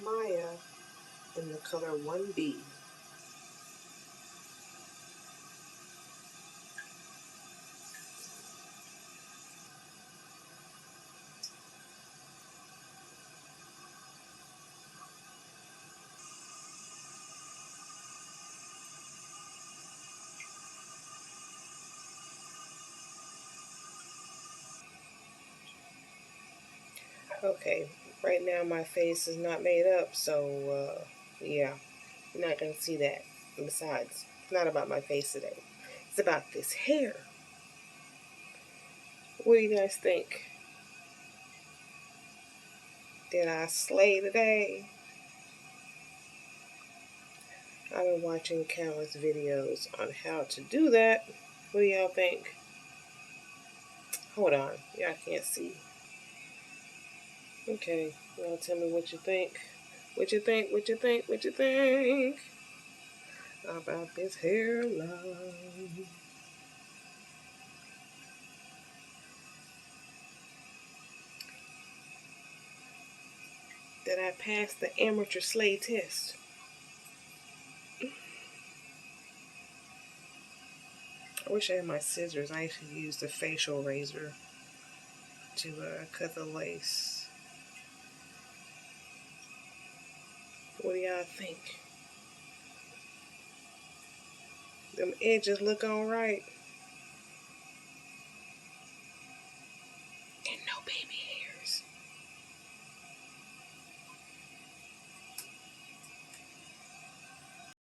Maya in the color 1B. Okay, right now my face is not made up, so yeah, you're not going to see that. And besides, it's not about my face today. It's about this hair. What do you guys think? Did I slay today? I've been watching countless videos on how to do that. What do y'all think? Hold on, y'all can't see. Okay, y'all tell me what you think. What you think, what you think, what you think about this hairline? Did I pass the amateur slay test? I wish I had my scissors. I should use the facial razor to cut the lace. What do y'all think? Them edges look alright.